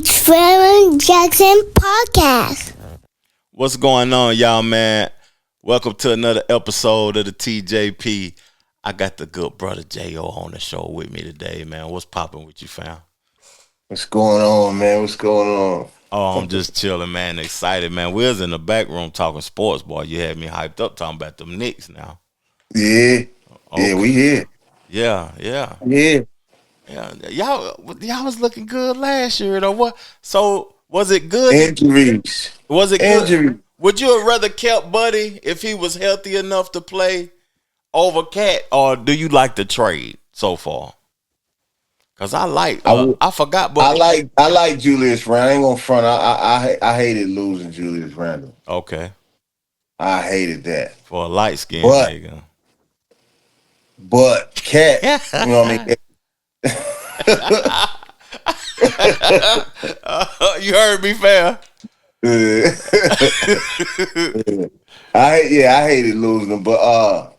It's Farron Jackson Podcast. What's going on, y'all, man? Welcome to another episode of the TJP. I got the good brother J.O. on the show with me today, man. What's popping with you, fam? What's going on, man? What's going on? Oh, I'm just chilling, man. Excited, man. We was in the back room talking sports, boy. You had me hyped up talking about them Knicks now. Yeah. Okay. Yeah, we here. Yeah. Yeah. Y'all was looking good last year, though. What? So, was it good? Injuries. Was it good? Injury. Would you have rather kept Buddy if he was healthy enough to play over Cat, or do you like the trade so far? Cause I forgot, but I like Julius Randle. I ain't gonna front. I hated losing Julius Randle. okay, I hated that. for a light skinned But- nigga. But Cat, you know what I mean? You heard me, fam. I hated losing him, but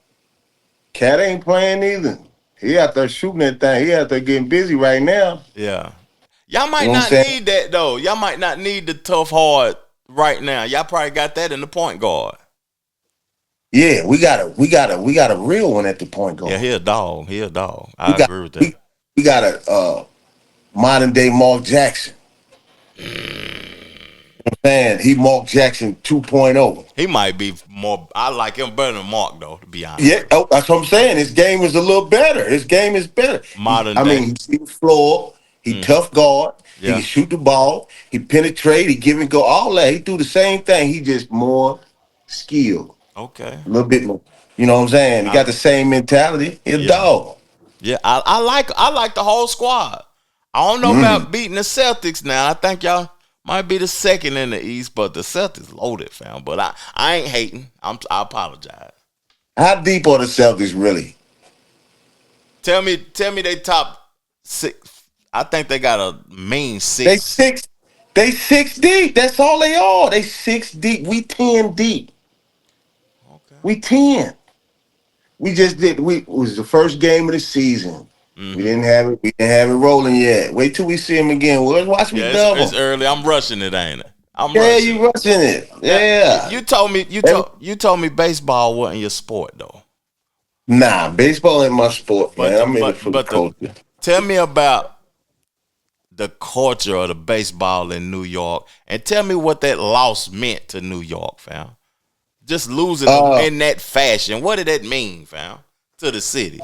Cat ain't playing either. He out there shooting that thing. He out there getting busy right now. Yeah, y'all might You know not what I'm saying? need that though. Y'all might not need the tough hard right now. Y'all probably got that in the point guard. Yeah, we got a real one at the point guard. Yeah, he a dog. I agree with that. We got a modern day Mark Jackson. Man, he Mark Jackson 2.0. He might be more. I like him better than Mark, though. To be honest. Yeah, that's what I'm saying. His game is a little better. His game is better. Modern I day. mean, he see the floor. He tough guard. He Yeah. can shoot the ball. He penetrate. He give and go. All that. He do the same thing. He just more skilled. Okay. A little bit more. You know what I'm saying? He got the same mentality. He a Yeah. dog. Yeah, I like the whole squad. I don't know about beating the Celtics now. I think y'all might be the second in the East, but the Celtics loaded, fam. But I ain't hating. I apologize. How deep are the Celtics really? Tell me they top six. I think they got a mean They six. six deep. That's all they are. They 6 deep. We 10 deep. Okay. We 10. We just did. It was the first game of the season. We didn't have it. We didn't have it rolling yet. Wait till we see him again. Well, watch me Yeah, double. it's early. I'm rushing it, ain't it? I'm Yeah, rushing. you rushing it. Yeah. You told me you told me baseball wasn't your sport though. Nah, baseball ain't my sport, man. I'm in it for the culture. Tell me about the culture of the baseball in New York, and tell me what that loss meant to New York, fam. Just losing in that fashion. What did that mean, fam? To the city,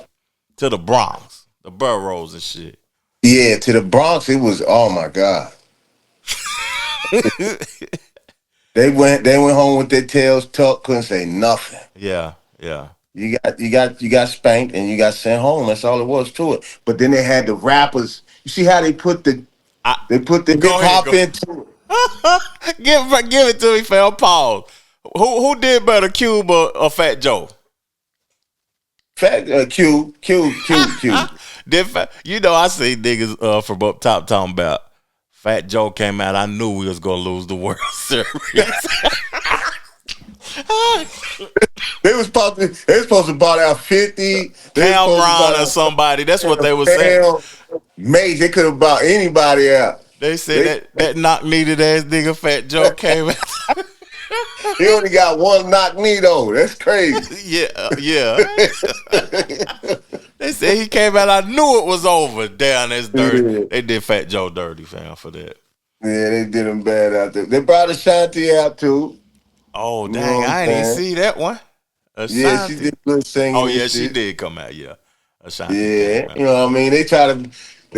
to the Bronx, the boroughs and shit. Yeah, to the Bronx, it was. Oh my God. They went home with their tails tucked, couldn't say nothing. Yeah. You got spanked and you got sent home. That's all it was to it. But then they had the rappers. You see how they put the hip hop into it. Give it to me, fam. Pause. Who did better, Cube or Fat Joe? Fat Q. You know, I see niggas from up top talking about Fat Joe came out. I knew we was gonna lose the World Series. They was supposed to buy out 50. Cam Brown or somebody. That's what they was saying. Mate, they could have bought anybody out. They said that knock needed ass nigga Fat Joe came out. He only got one knock knee though. That's crazy. Yeah. They said he came out. I knew it was over. Damn, that's dirty. Yeah. They did Fat Joe dirty, fam, for that. Yeah, they did him bad out there. They brought Ashanti out too. Oh, You dang. know what I I'm didn't even saying? see that one. Yeah, Ashanti. she did good singing. Oh, and yeah, she shit. did come out, yeah. Ashanti Yeah, came out. you know what I mean? They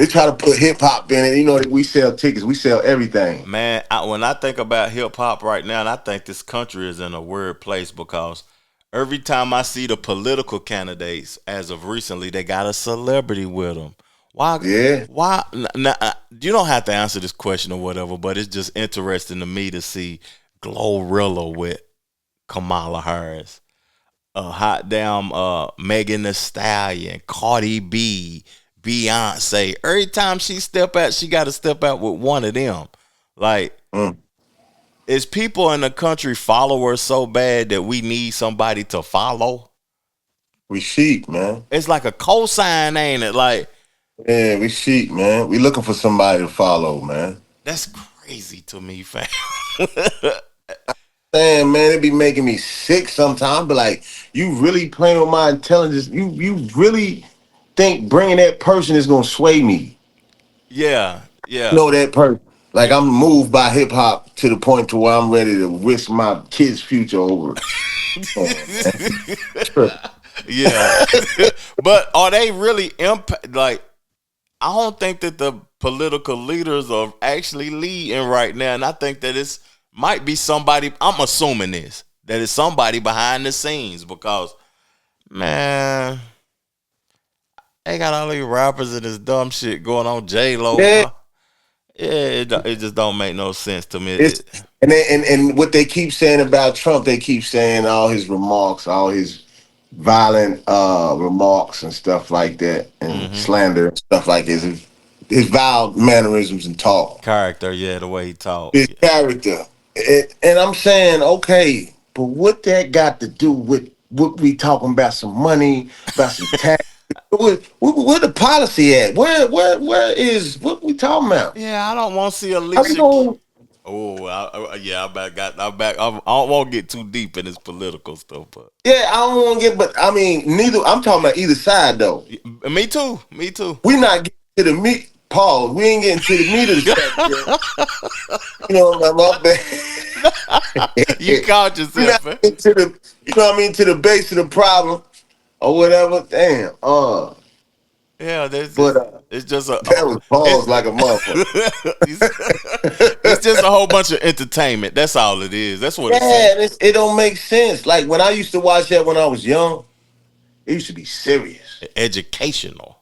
try to put hip hop in it. You know, we sell tickets. We sell everything. Man, when I think about hip hop right now, and I think this country is in a weird place because every time I see the political candidates, as of recently, they got a celebrity with them. Why? Yeah. Why? You don't have to answer this question or whatever, but it's just interesting to me to see Glorilla with Kamala Harris, hot damn Megan Thee Stallion, Cardi B, Beyonce. Every time she step out, she got to step out with one of them. Like, is people in the country follow her so bad that we need somebody to follow? We sheep, man. It's like a cosign, ain't it? Like, Yeah, we sheep, man. We looking for somebody to follow, man. That's crazy to me, fam. Damn, man, it be making me sick sometimes. But like, you really playing with my intelligence? You really think bringing that person is gonna sway me? Yeah, You yeah. know that person? Like, I'm moved by hip hop to the point to where I'm ready to risk my kids' future over it. Oh, man. Yeah. But are they really like, I don't think that the political leaders are actually leading right now, and I think that it's might be somebody. I'm assuming this that it's somebody behind the scenes because, man, they got all these rappers and this dumb shit going on. J-Lo, Yeah, yeah, it just don't make no sense to me. it's and what they keep saying about Trump, they keep saying all his remarks, all his violent remarks and stuff like that, and Mm-hmm. slander and stuff like this. His vile mannerisms and talk, Character, yeah, the way he talk. his character. And I'm saying, okay, but what that got to do with what we talking about? Some money, about some tax. Where the policy at? Where is what we talking about? Yeah, I don't want to see How you Alicia. gonna Oh, yeah, I'm back. I don't want to get too deep in this political stuff, but Yeah, I don't want to get, but I mean, neither. I'm talking about either side though. me too. Me too. We not getting to the meat. Pause. We ain't getting to the meat of the subject. You know, my bad. You caught We yourself, not man. getting to the, you know what I mean, to the base of the problem or whatever. Damn. Yeah, But it's just a that was paused like a motherfucker. it's just a whole bunch of entertainment. That's all it is. That's what Yeah, it's and it don't make sense. Like when I used to watch that when I was young, it used to be serious. educational.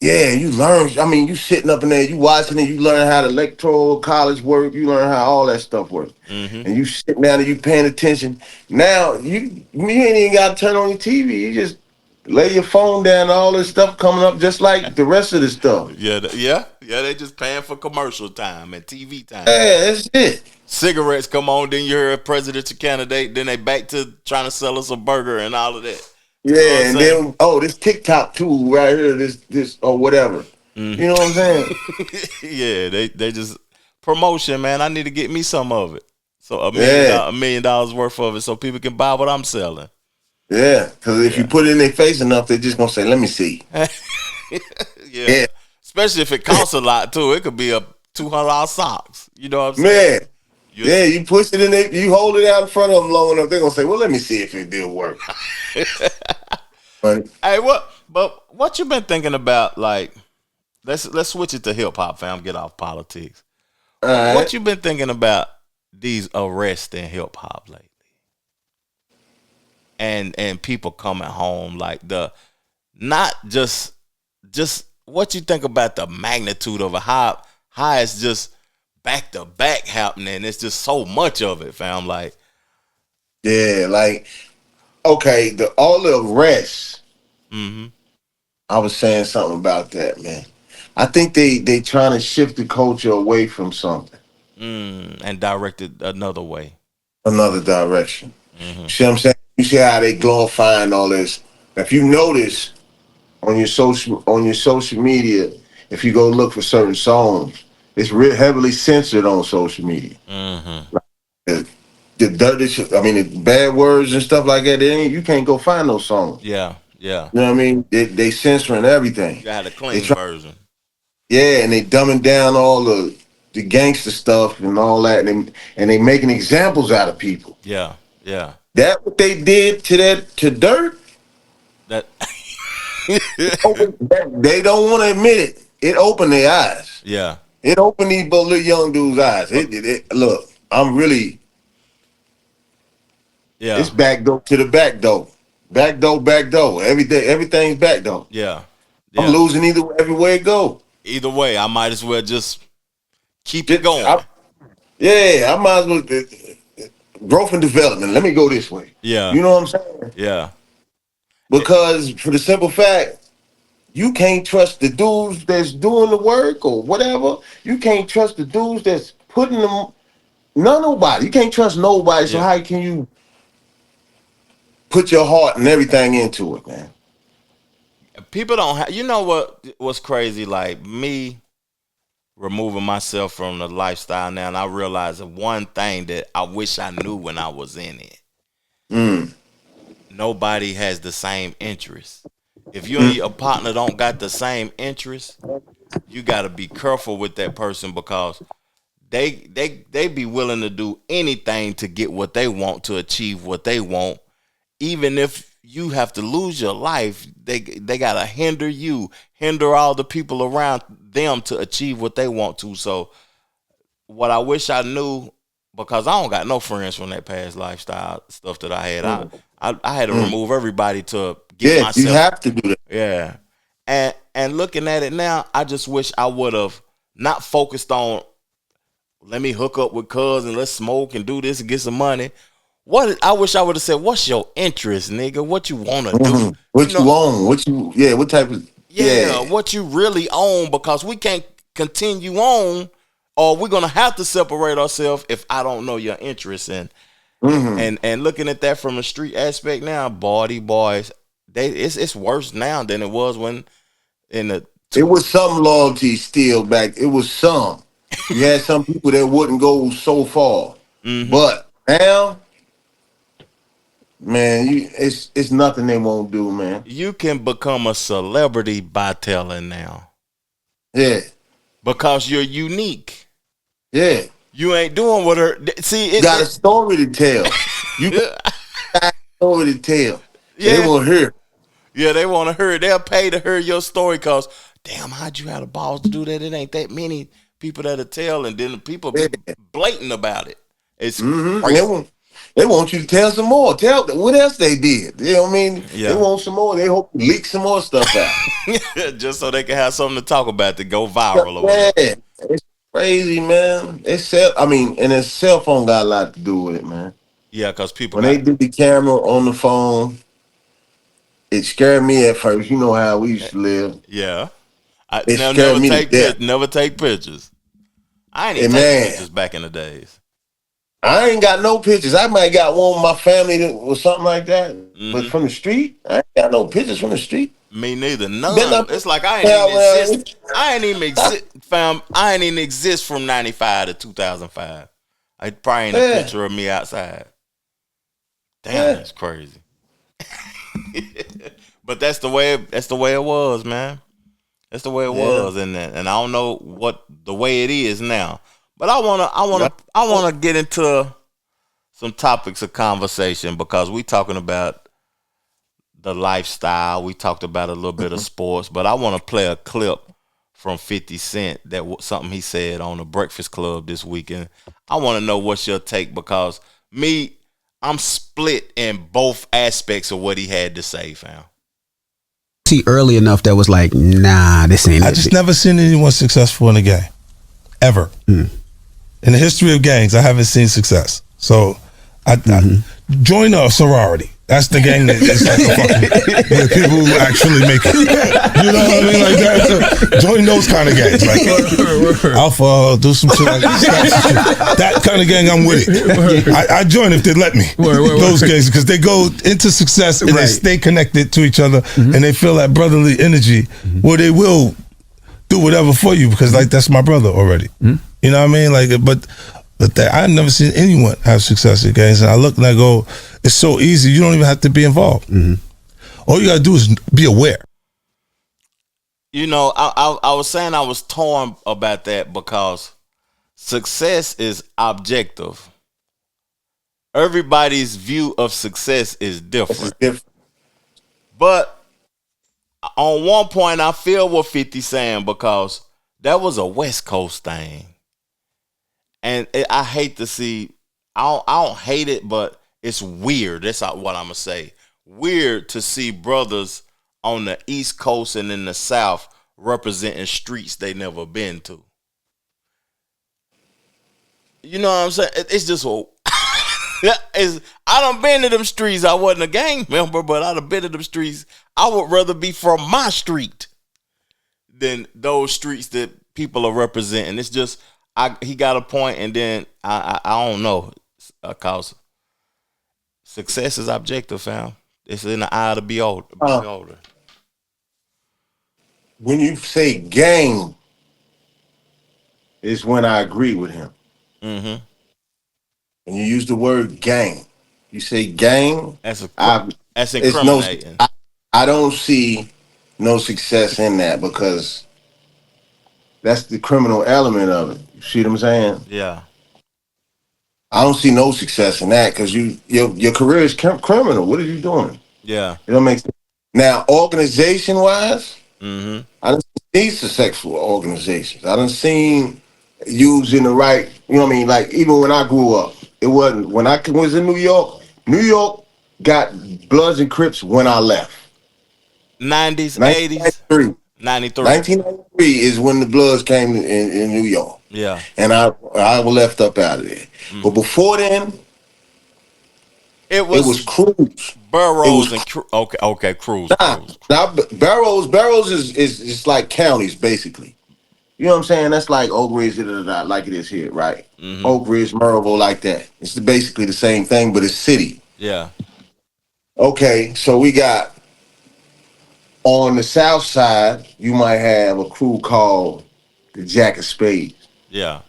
Yeah, you learn. I mean, you sitting up in there, you watching it, you learn how the electoral college work, you learn how all that stuff works. Mm-hmm. And you sitting down and you paying attention. Now you ain't even gotta turn on your TV. You just lay your phone down, all this stuff coming up just like the rest of the stuff. Yeah, yeah. They just paying for commercial time and TV time. Yeah, that's it. Cigarettes come on, then you hear a presidential candidate, then they back to trying to sell us a burger and all of that. You know what Yeah, I'm and saying? then this TikTok tool right here, this or whatever. Mm. You know what I'm saying? Yeah, they just promotion, man. I need to get me some of it. So Yeah. $1 million worth of it, so people can buy what I'm selling. Yeah, because if you Yeah. put it in their face enough, they're just gonna say, "Let me see." Yeah. Yeah, Especially if it costs a lot too. It could be a $200 socks. You know what I'm saying? man. You- Yeah, you push it in there, you hold it out in front of them long enough, they're gonna say, "Well, let me see if it did work." Funny. Hey, what you been thinking about? Like, let's switch it to hip hop, fam. Get off politics. All right. What you been thinking about these arrests in hip hop lately? And people coming home like not just what you think about the magnitude of it, how it's just back to back happening. It's just so much of it, fam. Like, Yeah, like okay, all the arrests. mm-hmm. I was saying something about that, man. I think they trying to shift the culture away from something, And directed another way. another direction. Mm-hmm. See what I'm saying? You see how they glorifying all this. If you notice on your social media, if you go look for certain songs, it's heavily censored on social media. Mm-hmm. The dirty shit, I mean, the bad words and stuff like that. You can't go find those songs. Yeah. You know what I mean? They censoring everything. You had a They clean try, version. yeah, and they dumbing down all the gangster stuff and all that, and they making examples out of people. Yeah. Yeah. That what they did to Dirt. That. They don't want to admit it. It opened their eyes. Yeah. It opened these little young dudes' eyes. Look, I'm really. Yeah. It's back door to the back door. Back door. Everything's back door. Yeah. I'm losing everywhere it go. Either way, I might as well just keep it going. I might as well. Growth and development. Let me go this way. Yeah. You know what I'm saying? Yeah. Because for the simple fact, you can't trust the dudes that's doing the work or whatever. You can't trust the dudes that's putting them. Nobody. You can't trust nobody. So Yeah. how can you put your heart and everything into it, man? People don't have. You know what's crazy? Like me, removing myself from the lifestyle now, and I realize that one thing that I wish I knew when I was in it. Mm. Nobody has the same interest. If you and your partner don't got the same interest, you got to be careful with that person because they be willing to do anything to get what they want, to achieve what they want. Even if you have to lose your life, they got to hinder all the people around them to achieve what they want to. So what I wish I knew, because I don't got no friends from that past lifestyle stuff that I had. I had to remove everybody to get Yeah, you myself. have to do that. Yeah. And looking at it now, I just wish I would have not focused on, let me hook up with cuz and let's smoke and do this and get some money. What I wish I would have said, what's your interest, nigga? What you want to do? What you own? What type of, Yeah, what you really own, because we can't continue on, or we're gonna have to separate ourselves if I don't know your interest in. And looking at that from a street aspect now, boys, it's worse now than it was when in the It was some loyalty still back. It was some. You had some people that wouldn't go so far, but now, man, it's nothing they won't do, man. you can become a celebrity by telling now Yeah, because you're unique. yeah. You ain't doing what her. See, You got a story to tell. You got a story to tell. Yeah. They will hear. Yeah, they want to hear. They'll pay to hear your story because, damn, how'd you have the balls to do that? It ain't that many people that'll tell, and then the people be blatant about it. It's crazy. They want you to tell some more. Tell them what else they did. You know what I mean? Yeah. They want some more. They hope you leak some more stuff out. Just so they can have something to talk about to go viral or whatever. Yeah, it's crazy, man. And the cell phone got a lot to do with it, man. Yeah, because people When they did the camera on the phone, it scared me at first. You know how we used to live. Yeah. It scared me to death. Never take pictures. I ain't even Hey, taking man. pictures back in the days. I ain't got no pictures. I might got one with my family or something like that. But from the street, I ain't got no pictures from the street. Me neither. None. Then I- It's like I ain't Yeah, even well, exist. I ain't even exist, fam. I ain't even exist from 95 to 2005. I probably ain't a Yeah. picture of me outside. Damn, Yeah. that's crazy. But that's the way it was, man. That's the way it was, and I don't know what the way it is now. But I wanna get into some topics of conversation because we talking about the lifestyle. We talked about a little bit of sports, but I want to play a clip from 50 Cent that was something he said on the Breakfast Club this weekend. I want to know what's your take because I'm split in both aspects of what he had to say, fam. See early enough that was like, nah, this ain't. I it. just never seen anyone successful in a gang, ever. In the history of gangs, I haven't seen success. So, I join a sorority. That's the gang that is like a fucking, where people who actually make it. You know what I mean? Like that. Join those kind of gangs, like Alpha, do some shit like that. That kind of gang, I'm with it. I join if they let me. Those gangs because they go into success and they stay connected to each other and they feel that brotherly energy where they will do whatever for you because like that's my brother already. You know what I mean? Like, but that I've never seen anyone have success in gangs, and I look and I go, it's so easy. You don't even have to be involved. All you gotta do is be aware. You know, I was saying I was torn about that because success is objective. Everybody's view of success is different. It's different. But on one point, I feel what 50 saying because that was a West Coast thing. And I hate to see, I don't hate it, but it's weird. That's what I'm going to say. Weird to see brothers on the East Coast and in the South representing streets they never been to. You know what I'm saying? It's just, I done been to them streets. I wasn't a gang member, but I done been to them streets. I would rather be from my street than those streets that people are representing. It's just, he got a point, and then I don't know, cause success is objective, fam. It's in the eye of the beholder. When you say gang, is when I agree with him. Mm-hmm. When you use the word gang, you say gang. That's I that's it's no. incriminating. I don't see no success in that because that's the criminal element of it. You see what I'm saying? Yeah. I don't see no success in that because your career is criminal. What are you doing? Yeah. It don't make sense. Now, organization wise, Mm-hmm. I done seen successful organizations. I done seen using the right. You know what I mean? Like even when I grew up, it wasn't when I was in New York. New York got Bloods and Crips when I left. 90s, 80s, 1993. 93. 1993 is when the Bloods came in New York, Yeah. and I was left up out of there. But Mm. before then, It it was was Cruz. It was Burroughs and okay, Cruz. now Barrows is just like counties basically. You know what I'm saying? That's like Oak Ridge, like it is here, right? Mm-hmm. Oak Ridge, Maryville, like that. It's basically the same thing, but it's city. Yeah. Okay, so we got on the south side, you might have a crew called the Jack of Spades. Yeah.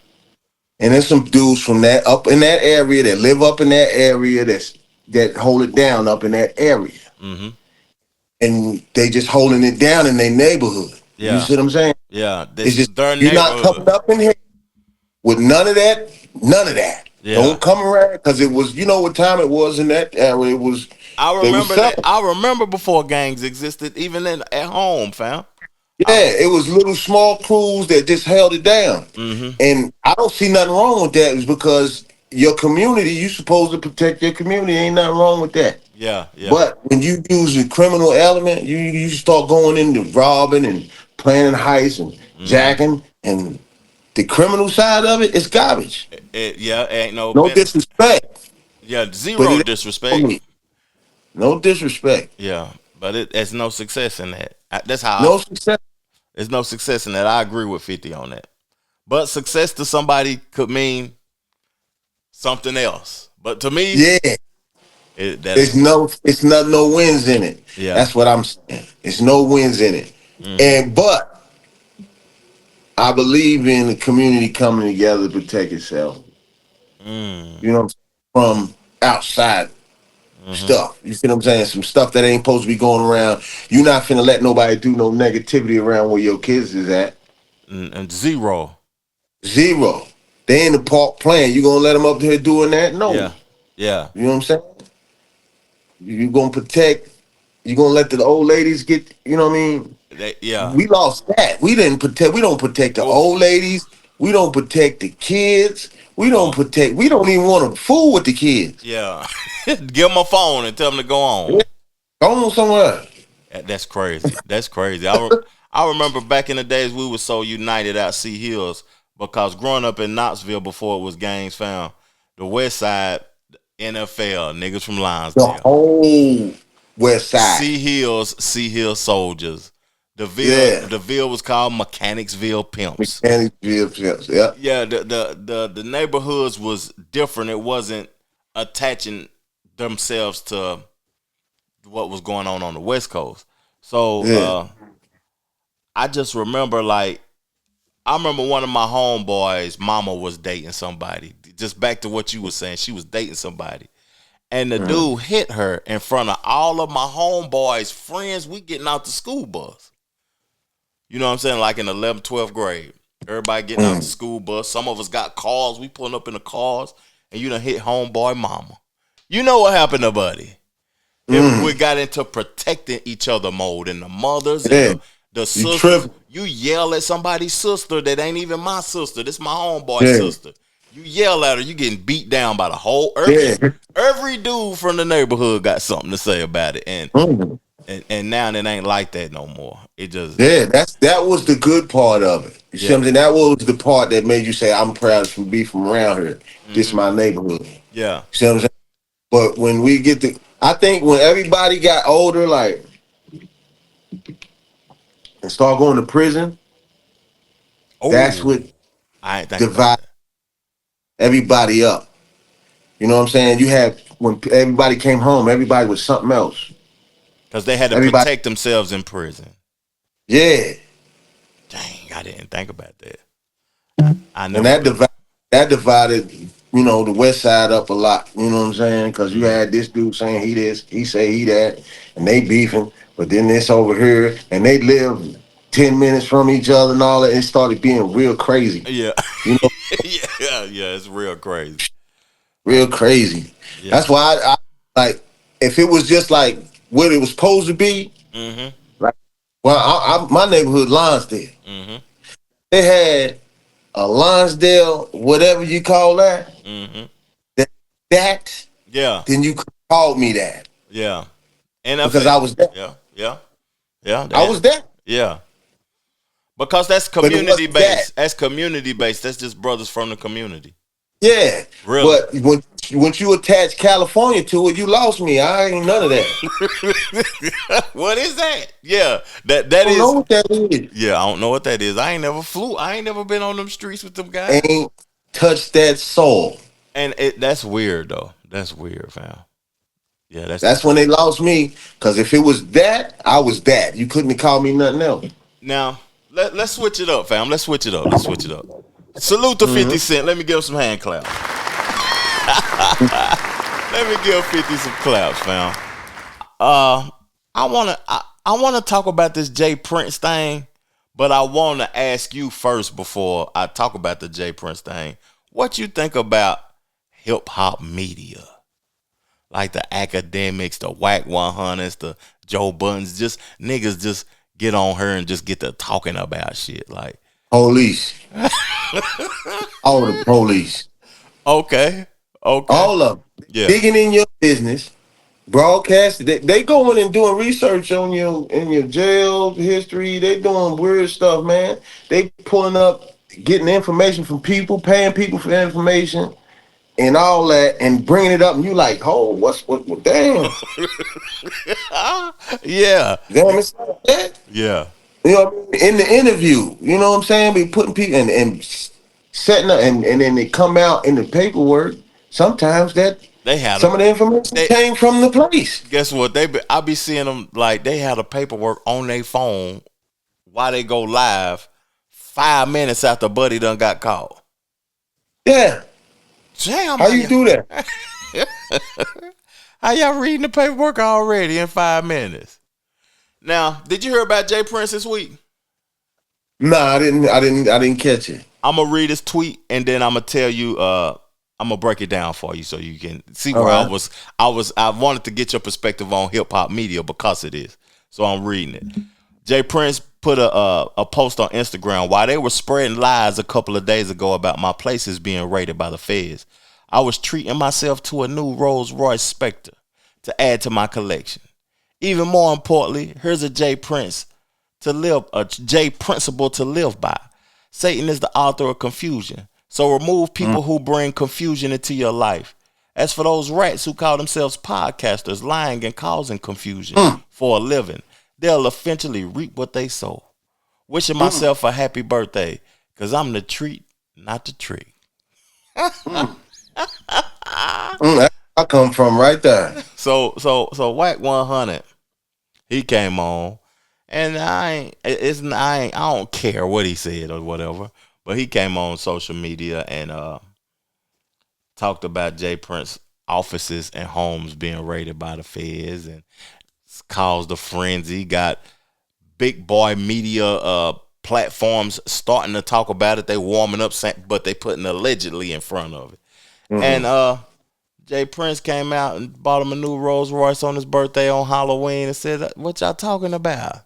And there's some dudes from that up in that area that live up in that area that hold it down up in that area. Mm-hmm. And they just holding it down in their neighborhood. Yeah. You see what I'm saying? Yeah. It's This is just their you're not neighborhood. coming up in here with none of that. None of that. Yeah. Don't come around because it was, you know what time it was in that area. It was. I they was remember that. selling. I remember before gangs existed, even at home, fam. Yeah, it was little small crews that just held it down. Mm-hmm. And I don't see nothing wrong with that. It's because your community, you supposed to protect your community. Ain't nothing wrong with that. Yeah. Yeah. But when you use the criminal element, you start going into robbing and planning heists and jacking, and the criminal side of it is garbage. Ain't no No disrespect. Yeah, But zero it- disrespect. No disrespect. Yeah, but there's no success in that. That's how No success. there's no success in that. I agree with 50 on that. But success to somebody could mean something else. But to me, Yeah. It's not no wins in it. Yeah. That's what I'm saying. It's no wins in it. But I believe in the community coming together to protect itself. You know what I'm saying? From outside stuff. You see what I'm saying? Some stuff that ain't supposed to be going around. You're not finna let nobody do no negativity around where your kids is at. and zero. Zero. They in the park playing. You gonna let them up there doing that? No. Yeah. Yeah. You know what I'm saying? You gonna protect. You gonna let the old ladies get. You know what I mean? Yeah. We lost that. We didn't protect. We don't protect the old ladies. We don't protect the kids. We don't protect. We don't even want to fool with the kids. Yeah. Give them a phone and tell them to go on. Go on somewhere. That's crazy. That's crazy. I remember back in the days we were so united out C Hills because growing up in Knoxville before it was gangs found, the West Side, NFL, niggas from The Linesdale. whole West Side. C Hill Soldiers. The Ville was called Mechanicsville Pimps. Yeah. Yeah, the neighborhoods was different. It wasn't attaching themselves to what was going on the West Coast. So I just remember I remember one of my homeboys' mama was dating somebody. Just back to what you were saying, she was dating somebody. And the dude hit her in front of all of my homeboys' friends. We getting out the school bus. You know what I'm saying? Like in 11th, 12th grade. Everybody getting out the school bus. Some of us got cars. We pulling up in the cars. And you done hit homeboy mama. You know what happened to Buddy? We got into protecting each other mode. And the mothers and the sisters. You yell at somebody's sister that ain't even my sister. This my homeboy's sister. You yell at her, you getting beat down by the whole every dude from the neighborhood got something to say about it. And now it ain't like that no more. It just that was the good part of it. You see what I'm saying? That was the part that made you say, I'm proud to be from around here. This is my neighborhood. Yeah. You see what I'm saying? But when we get to, I think when everybody got older, and start going to prison, that's what I ain't think divide everybody up. You know what I'm saying? You had, when everybody came home, everybody was something else. Because they had to protect themselves in prison. Yeah. Dang, I didn't think about that. I And never. that divided, the West Side up a lot. You know what I'm saying? Because you had this dude saying he this, he say he that, and they beefing. But then this over here, and they live 10 minutes from each other and all that. It started being real crazy. Yeah. You know, Yeah. It's real crazy. real crazy. Yeah. That's why I like if it was just like what it was supposed to be. Mm-hmm. Like, well, my neighborhood Lonsdale, Mm-hmm. they had a Lonsdale, whatever you call that. Mm-hmm. That Yeah. then you could call me that Yeah. NFL. because I was there. Yeah. I was there. Yeah. Because that's But it community wasn't based. That's community based. That's just brothers from the community. Yeah. Really? But once you attach California to it, you lost me. I ain't none of that. What is that? Yeah. That I don't know is. what that is. Yeah, I don't know what that is. I ain't never flew. I ain't never been on them streets with them guys. Ain't touched that soul. And that's weird though. That's weird, fam. Yeah, That's when they lost me. Because if it was that, I was that. You couldn't have called me nothing else. Now let's switch it up, fam. Let's switch it up. Salute to 50 Cent. Let me give him some hand claps. Let me give 50 some claps, fam. I wanna talk about this Jay Prince thing, but I wanna ask you first before I talk about the Jay Prince thing. What you think about hip hop media? Like the academics, the Whack 100s, the Joe Buttons, just niggas just get on her and just get to talking about shit. Like, Police. All the police. okay. All of them. Yeah. Digging in your business. Broadcast. They going and doing research on you in your jail history. They doing weird stuff, man. They pulling up, getting information from people, paying people for information and all that, and bringing it up. And you like, oh, what damn. Yeah. Damn, it's like that. Yeah. You know what I mean? In the interview, you know what I'm saying? Be putting people and setting up, and then they come out in the paperwork. Sometimes that They had some of the information came from the place. guess what? I be seeing them like they had a paperwork on their phone while they go live 5 minutes after Buddy done got caught. Yeah. Damn, How you do that? how y'all reading the paperwork already in 5 minutes? Now, did you hear about Jay Prince this week? Nah, I didn't catch it. I'm gonna read his tweet and then I'm gonna tell you. I'm gonna break it down for you so you can see where All right. I wanted to get your perspective on hip hop media because it is. So I'm reading it. Jay Prince put a post on Instagram while they were spreading lies a couple of days ago about my places being raided by the feds. I was treating myself to a new Rolls Royce Spectre to add to my collection. Even more importantly, here's a Jay principle to live by. Satan is the author of confusion. So remove people who bring confusion into your life. As for those rats who call themselves podcasters, lying and causing confusion for a living, they'll eventually reap what they sow. Wishing myself a happy birthday, because I'm the treat, not the trick. I come from right there. So Whack 100, he came on, and I don't care what he said or whatever, but he came on social media and talked about Jay Prince offices and homes being raided by the feds and caused a frenzy. Got big boy media platforms starting to talk about it. They warming up, but they putting allegedly in front of it. And Jay Prince came out and bought him a new Rolls Royce on his birthday on Halloween and said, "What y'all talking about?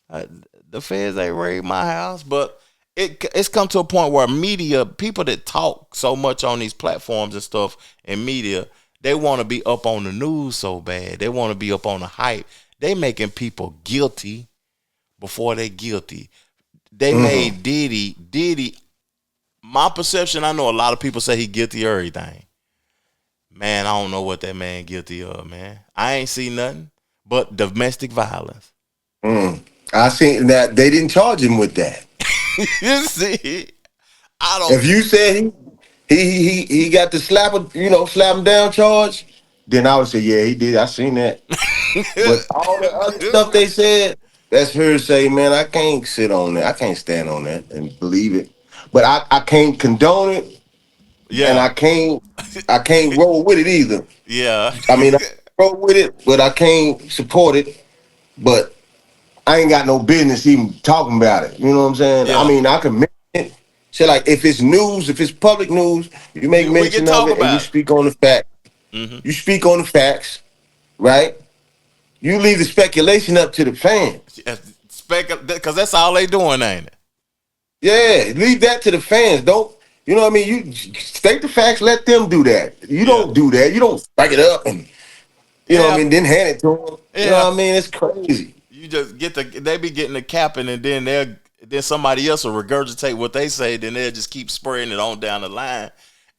The feds ain't raided my house." But it's come to a point where media, people that talk so much on these platforms and stuff and media, they want to be up on the news so bad. They want to be up on the hype. They making people guilty before they guilty. They made Diddy. My perception, I know a lot of people say he guilty of everything. Man, I don't know what that man guilty of, man. I ain't seen nothing but domestic violence. I seen that they didn't charge him with that. You see, I don't. If you said he got the slap him down charge, then I would say, yeah, he did. I seen that. But all the other stuff they said, that's hearsay, man. I can't sit on that. I can't stand on that and believe it. but I can't condone it, and Yeah, I can't roll with it either. yeah, I mean, I roll with it, but I can't support it. But I ain't got no business even talking about it. You know what I'm saying? I yeah. mean, I can mention it. Say like if it's news, if it's public news, you make We can mention of talk it and you about it. speak on the fact. You speak on the facts, right? You leave the speculation up to the fans. Because that's all they doing, ain't it? Yeah, leave that to the fans. Don't you know what I mean? You state the facts, let them do that. You don't do that. You don't back it up and you know what I mean, then hand it to them. You know Yeah. what I mean? It's crazy. You just they be getting the capping, and then somebody else will regurgitate what they say, then they'll just keep spreading it on down the line,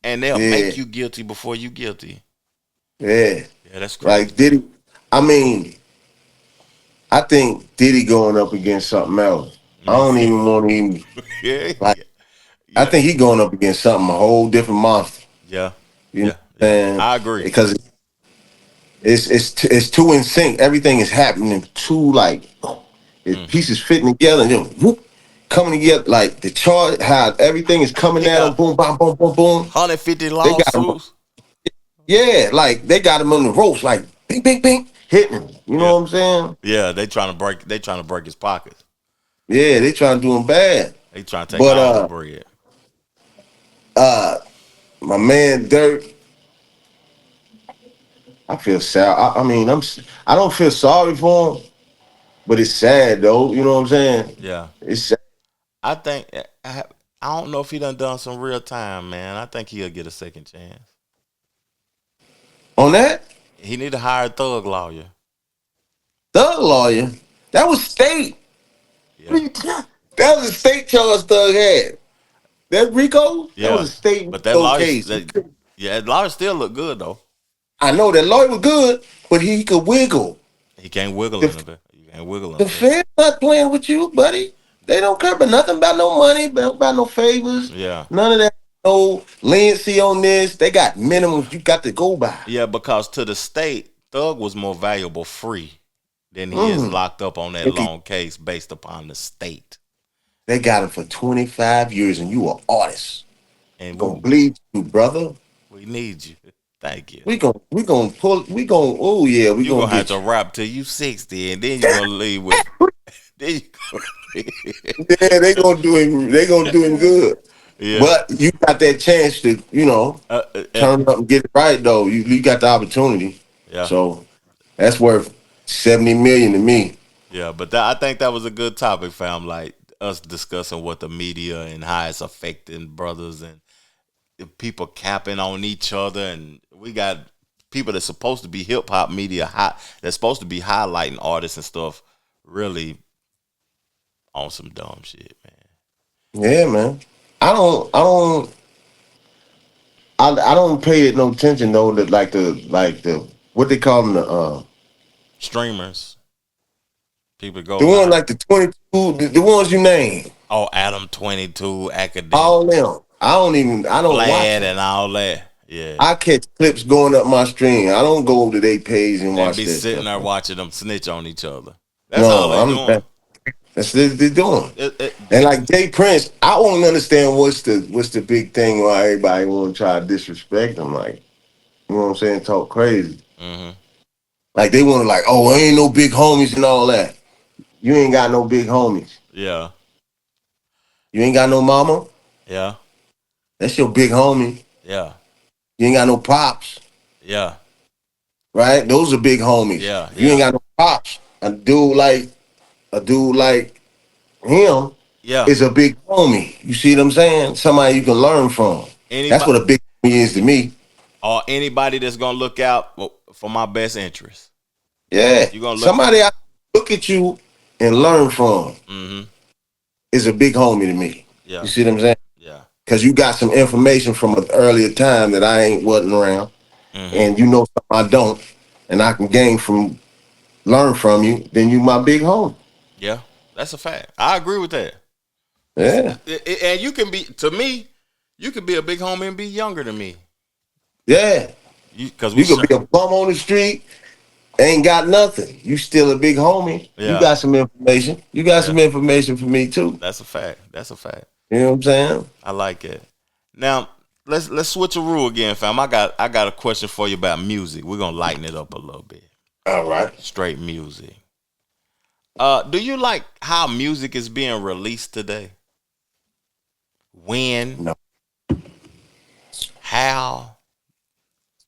and they'll make you guilty before you guilty. Yeah. Yeah, that's crazy. Like Diddy, I mean, I think Diddy going up against something else. I don't even want to even Yeah, like. I think he going up against something a whole different monster. yeah, You know yeah. what I'm saying? I agree. Because it's too in sync. Everything is happening too like pieces fitting together and then whoop, coming together like the chart. How everything is coming at them. Boom, boom, boom, boom, boom. 150 got 'em. lawsuits. Yeah, like they got him on the ropes, like bing, bing, bing, hitting him. You know what I'm saying? Yeah, they trying to break his pockets. Yeah, they trying to do him bad. They trying to take But, all the bread. My man Dirk, I feel sad. I mean, I don't feel sorry for him, but it's sad though. You know what I'm saying? Yeah, It's sad. I think I don't know if he done some real time, man. I think he'll get a second chance. On that, He need to hire a thug lawyer. Thug lawyer, that was state. Yeah, That was a state charge Thug had. That Rico, yeah. that was a state But that Rico lawyer, case. that lawyer still look good though. I know that lawyer was good, but he could wiggle. He can't wiggle in a bit. He can't wiggle in The a bit. Fed not playing with you, buddy. They don't care about nothing about no money, about no favors. Yeah. None of that. No leniency on this. They got minimums you got to go by. Yeah, because to the state, Thug was more valuable free than he is locked up on that Okay. long case based upon the state. They got him for 25 years, and you an artist. And Gonna bleed you, brother. we need you. Thank you. We gonna pull. We gonna. Oh yeah, we You're gonna gonna have get to you. rap till you 60, and then you're gonna leave with. Then you Yeah, they gonna do him. They gonna do him good. yeah. But you got that chance to, turn up and get it right though. You got the opportunity. yeah. So that's worth 70 million to me. Yeah, but I think that was a good topic, fam. Like us discussing what the media and how it's affecting brothers and people capping on each other, and we got people that's supposed to be hip hop media that's supposed to be highlighting artists and stuff, really on some dumb shit, man. Yeah, man. I don't pay it no attention though. That like the what they call them Streamers, people go the one like the 22 the ones you name. oh Adam 22 academic All them. I don't watch Vlad it. and all that. Yeah, I catch clips going up my stream. I don't go to their page and and watch be that sitting stuff. there watching them snitch on each other. That's all they doing. That's what they're doing. It- And like Jay Prince, I won't understand what's the big thing why everybody want to try to disrespect him. Like, you know what I'm saying? Talk crazy. Mhm. Like they want to like, oh, ain't no big homies and all that. You ain't got no big homies. Yeah, You ain't got no mama. yeah, That's your big homie. yeah, You ain't got no pops, yeah, right? Those are big homies. Yeah, You ain't got no pops. A dude like him yeah. is a big homie. You see what I'm saying? Somebody you can learn from. That's what a big homie is to me. Or anybody that's gonna look out for my best interest. Yeah. You gonna Somebody I look at you and learn from Mm-hmm. is a big homie to me. Yeah, You see what I'm saying? yeah, Because you got some information from an earlier time that I wasn't around, Mhm. and you know something I don't, and I can learn from you. Then you my big homie. yeah. That's a fact. I agree with that. Yeah, And you can be, to me, you could be a big homie and be younger than me. yeah. Because You could be a bum on the street, ain't got nothing. You still a big homie. Yeah. You got some information. You got some information for me too. That's a fact. That's a fact. You know what I'm saying? I like it. Now let's switch a rule again, fam. I got a question for you about music. We're gonna lighten it up a little bit. All right. Straight music. Do you like how music is being released today? When? No. How?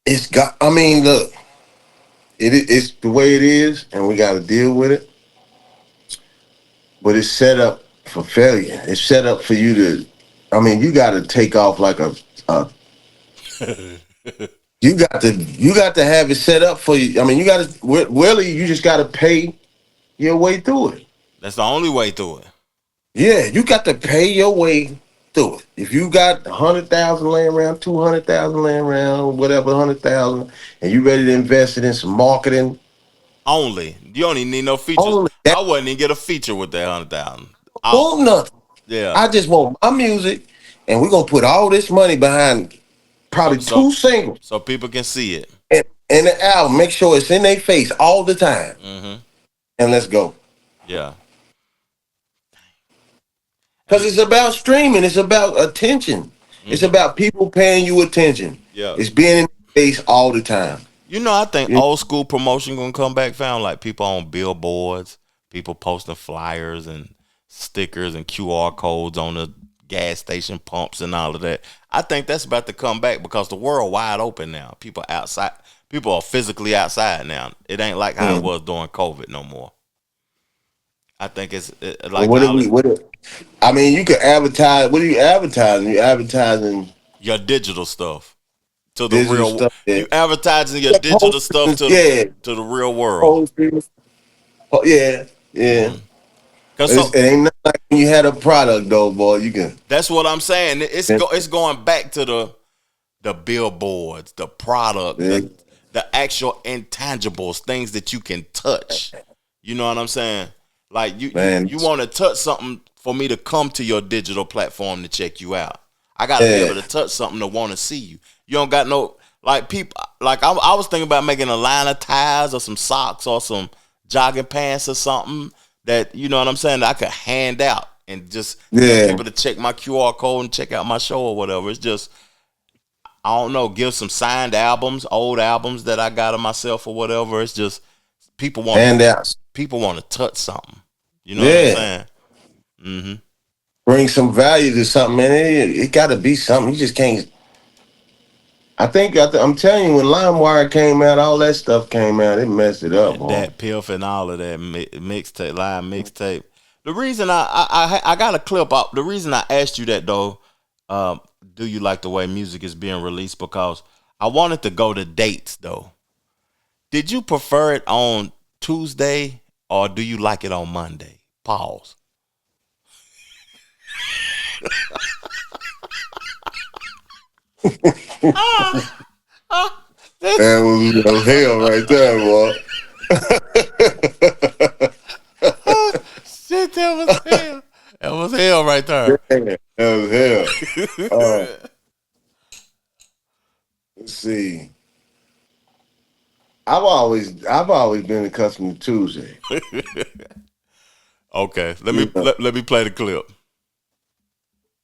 It's got. I mean, look, it's the way it is, and we got to deal with it. But it's set up for failure. It's set up for you to. I mean, you got to take off like a you got to have it set up for you. I mean, you got to really. You just got to pay your way through it. That's the only way through it. Yeah, you got to pay your way through it. If you got 100,000 laying around, 200,000 laying around, whatever, 100,000, and you ready to invest it in some marketing. Only. You don't even need no features. Only I wouldn't even get a feature with that 100,000. Want nothing. Yeah. I just want my music, and we're gonna put all this money behind probably two singles so people can see it. And the album. Make sure it's in their face all the time. Mm-hmm. And let's go. Yeah. Because it's about streaming. It's about attention. Mm-hmm. It's about people paying you attention. Yeah. It's being in their face all the time. You know, I think old school promotion gonna come back, found like people on billboards, people posting flyers and stickers and QR codes on the gas station pumps and all of that. I think that's about to come back because the world wide open now. People outside, people are physically outside now. It ain't like how it was during COVID no more. I think it's like I mean, you can advertise. What are you advertising? You're advertising your digital stuff to the real stuff, yeah. You advertising your digital stuff to the real world. Yeah. It ain't nothing like when you had a product though, boy. You can. That's what I'm saying. It's going back to the billboards, the product, the actual intangibles, things that you can touch. You know what I'm saying? Like you want to touch something for me to come to your digital platform to check you out. I got to be able to touch something to want to see you. You don't got no like people. Like I was thinking about making a line of ties or some socks or some jogging pants or something that, you know what I'm saying, that I could hand out and just get people to check my QR code and check out my show or whatever. It's just, I don't know, give some signed albums, old albums that I got of myself or whatever. It's just people want to touch something. You know what I'm saying? Mm-hmm. Bring some value to something, man. It got to be something. You just can't. I'm telling you, when LimeWire came out, all that stuff came out. It messed it up. That Piff and all of that mixtape, live mixtape. The reason I got a clip up. The reason I asked you that though, do you like the way music is being released? Because I wanted to go to dates though. Did you prefer it on Tuesday or do you like it on Monday? Pause. That was hell right there, boy. Shit, that was hell. That was hell right there. That was hell. Let's see. I've always been accustomed to Tuesday. Okay, let me play the clip.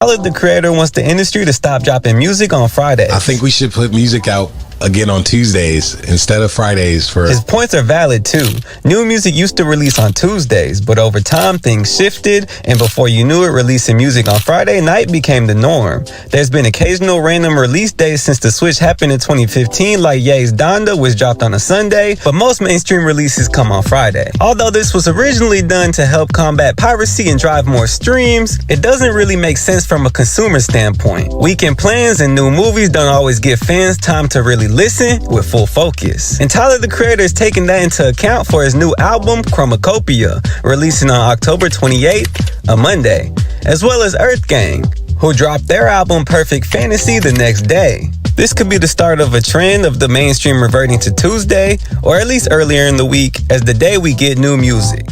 Tyler, the Creator, wants the industry to stop dropping music on Fridays. I think we should put music out again on Tuesdays instead of Fridays. His points are valid too. New music used to release on Tuesdays, but over time things shifted, and before you knew it, releasing music on Friday night became the norm. There's been occasional random release days since the switch happened in 2015, like Ye's Donda, which dropped on a Sunday, but most mainstream releases come on Friday. Although this was originally done to help combat piracy and drive more streams, it doesn't really make sense from a consumer standpoint. Weekend plans and new movies don't always give fans time to really listen with full focus. And Tyler, the Creator, is taking that into account for his new album, Chromacopia, releasing on October 28th, a Monday, as well as Earth Gang, who dropped their album Perfect Fantasy the next day. This could be the start of a trend of the mainstream reverting to Tuesday, or at least earlier in the week, as the day we get new music.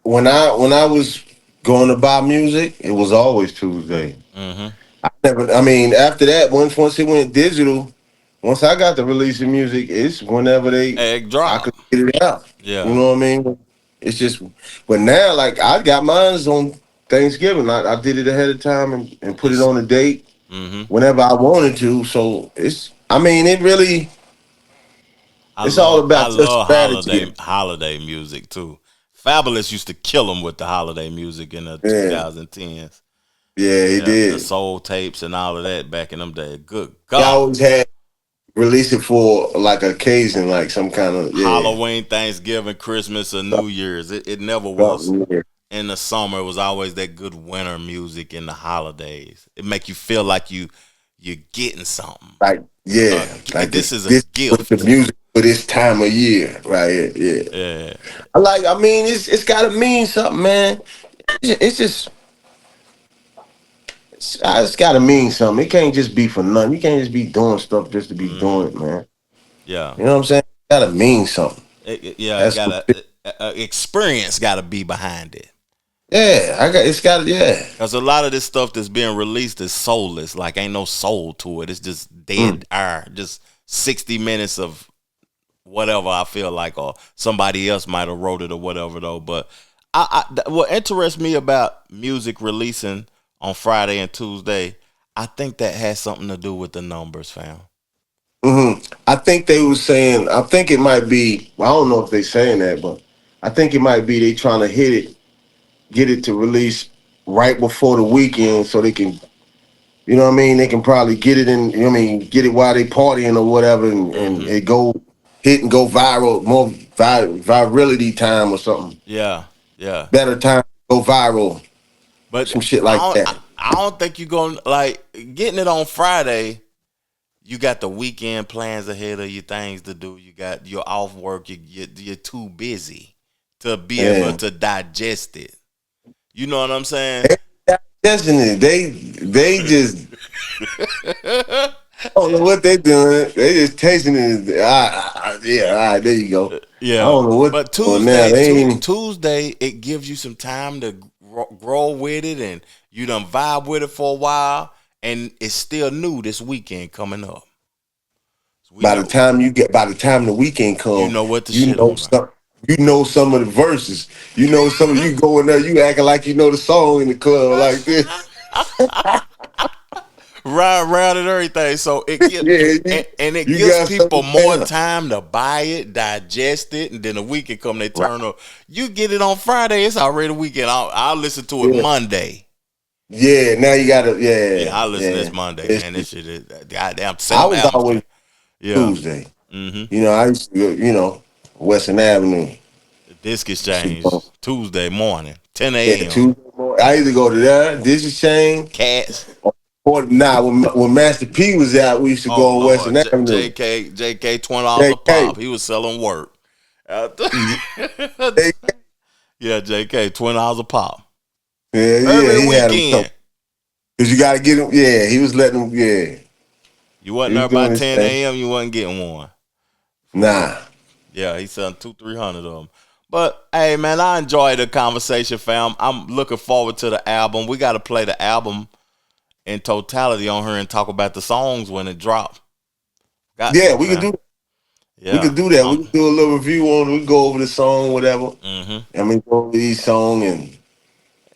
When I was going to buy music, it was always Tuesday. Mm-hmm. After that, once it went digital, once I got the release of music, it's whenever I could get it out. Yeah. You know what I mean? It's just, but now, like, I got mine on Thanksgiving. I did it ahead of time and put it on a date Mm-hmm. whenever I wanted to. So I mean, it really, it's all about I just love strategy. holiday music too. Fabulous used to kill them with the holiday music in the Yeah. 2010s. Yeah, he The did. soul tapes and all of that back in them days. Good He God. always had release it for like occasion, like some kind of Halloween, Thanksgiving, Christmas, or New Year's. It never was in the summer. It was always that good winter music in the holidays. It make you feel like you're getting something. Like like this is a gift. with the music for this time of year, right? Yeah. Yeah. I mean, it's got to mean something, man. It's just. It's got to mean something. It can't just be for nothing. You can't just be doing stuff just to be doing it, man. Yeah. You know what I'm saying? It got to mean something. It got experience got to be behind it. Yeah, yeah. Because a lot of this stuff that's being released is soulless. Like, ain't no soul to it. It's just dead air. Just 60 minutes of whatever I feel like, or somebody else might have wrote it or whatever, though. But what interests me about music releasing on Friday and Tuesday, I think that has something to do with the numbers, fam. I think they were saying, I think it might be, well, I don't know if they're saying that, but I think it might be they trying to get it to release right before the weekend so they can, you know what I mean? They can probably get it in, you know what I mean, get it while they partying or whatever and it go hit and go viral, more virality time or something. Yeah. Better time to go viral. But some shit like that. I don't think you're going to, like, getting it on Friday, you got the weekend plans ahead of you, things to do. You got your off work. You're too busy to be able to digest it. You know what I'm saying? Digesting it. They just I don't know what they doing. They just tasting it. All right, there you go. Yeah. I don't know what. But Tuesday, it gives you some time to grow with it, and you done vibe with it for a while, and it's still new this weekend coming up. So by the time the weekend comes, you know what the shit on. You know some of the verses. You know some of you go in there, you acting like you know the song in the club like this. Round and everything. So it gives people more time to buy it, digest it, and then the weekend come, they turn up. You get it on Friday, it's already the weekend. I'll listen to it Monday. Yeah, now you gotta I'll listen to this Monday, man. This shit is goddamn. I was always Tuesday. Mm-hmm. You know, I used to go, Western Avenue. The Disc Exchange, Tuesday morning, 10 a.m. Yeah, Tuesday morning. I either go to that, Disc Exchange. Cats. Or when Master P was out, we used to go on Western Avenue. JK, $20 a pop. He was selling work. Yeah, JK, $20 a pop. Yeah, every he weekend. Because you got to get him. Yeah, he was letting him. You wasn't there by 10 a.m. You wasn't getting one. Nah. Yeah, he's selling 200-300 of them. But hey, man, I enjoyed the conversation, fam. I'm looking forward to the album. We got to play the album in totality on here and talk about the songs when it drop. We can do that. Yeah. We can do that. We can do a little review on it. We can go over the song, whatever. Mm-hmm. I mean, go over each song and,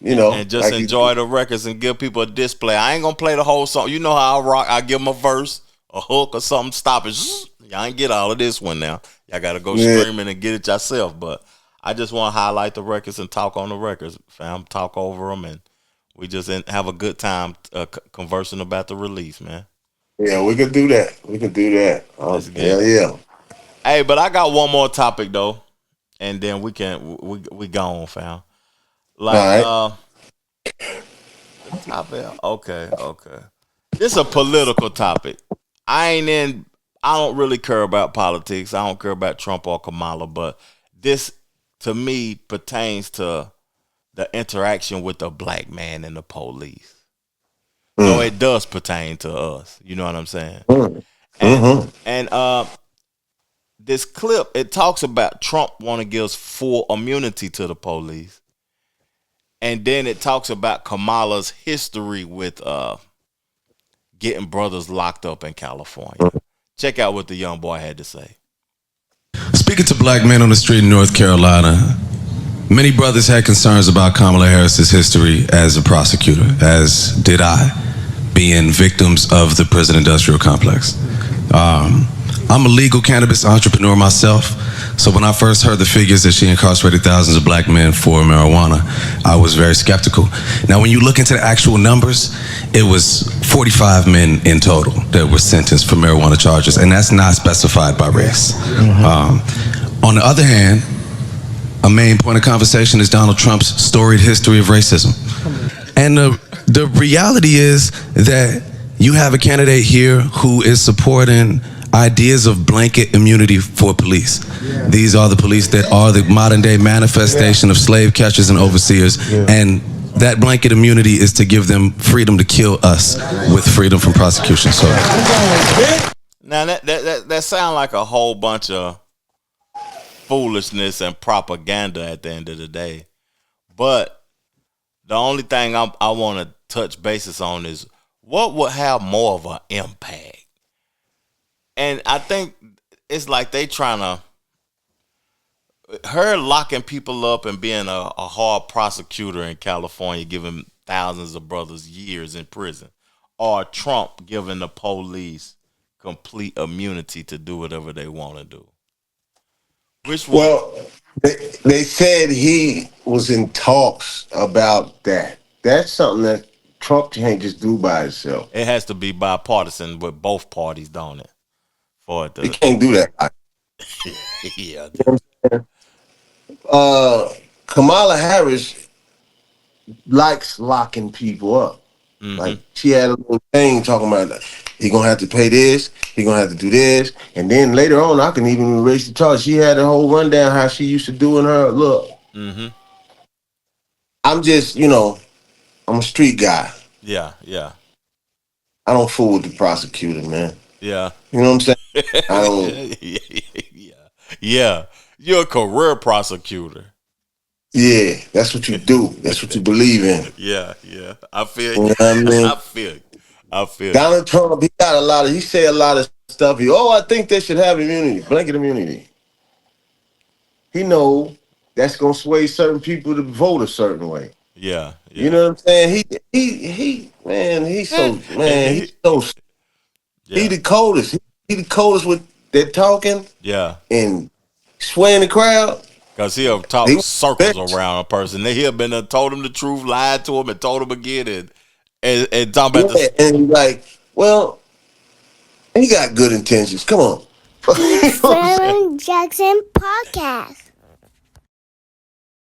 and just enjoy the records and give people a display. I ain't going to play the whole song. You know how I rock. I give them a verse, a hook or something, stop it. Y'all ain't get all of this one now. Y'all got to go streaming and get it yourself. But I just want to highlight the records and talk on the records, fam. Talk over them, and we just have a good time conversing about the release, man. Yeah, we could do that. Yeah. Hey, but I got one more topic though, and then we gone, fam. Like, topic. Okay. This is a political topic. I don't really care about politics. I don't care about Trump or Kamala, but this to me pertains to the interaction with the black man and the police. So it does pertain to us. You know what I'm saying? And this clip, it talks about Trump want to give full immunity to the police. And then it talks about Kamala's history with getting brothers locked up in California. Check out what the young boy had to say. Speaking to black men on the street in North Carolina, Many brothers had concerns about Kamala Harris's history as a prosecutor, as did I, being victims of the prison industrial complex. I'm a legal cannabis entrepreneur myself, so when I first heard the figures that she incarcerated thousands of black men for marijuana, I was very skeptical. Now, when you look into the actual numbers, it was 45 men in total that were sentenced for marijuana charges, and that's not specified by race. On the other hand, a main point of conversation is Donald Trump's storied history of racism. And the reality is that you have a candidate here who is supporting ideas of blanket immunity for police. These are the police that are the modern day manifestation of slave catchers and overseers, and that blanket immunity is to give them freedom to kill us with freedom from prosecution. So now that sound like a whole bunch of foolishness and propaganda at the end of the day. But the only thing I want to touch basis on is what would have more of an impact. And I think it's like they trying to, her locking people up and being a hard prosecutor in California, giving thousands of brothers years in prison, or Trump giving the police complete immunity to do whatever they want to do. Which one? Well, they said he was in talks about that. That's something that Trump can't just do by himself. It has to be bipartisan with both parties, don't it? For it to, He can't do that. yeah. Kamala Harris likes locking people up. Like, she had a little thing talking about he gonna have to pay this, he gonna have to do this, and then later on I can even erase the charge. She had a whole rundown how she used to do in her look. I'm just, I'm a street guy. Yeah. I don't fool with the prosecutor, man. Yeah. You know what I'm saying? I don't. Yeah. You're a career prosecutor. Yeah, that's what you do. That's what you believe in. Yeah. I feel You you. know what I mean? I feel you. Donald Trump, he said a lot of stuff. I think they should have immunity, blanket immunity. He know that's gonna sway certain people to vote a certain way. Yeah. You know what I'm saying? He's so Yeah. he the coldest. He the coldest with that talking Yeah. and swaying the crowd. Because he'll talk circles around a person. He'll been told him the truth, lied to him, and told him again, and talking about and like, well, he got good intentions. Come on. Sharon Jackson Podcast.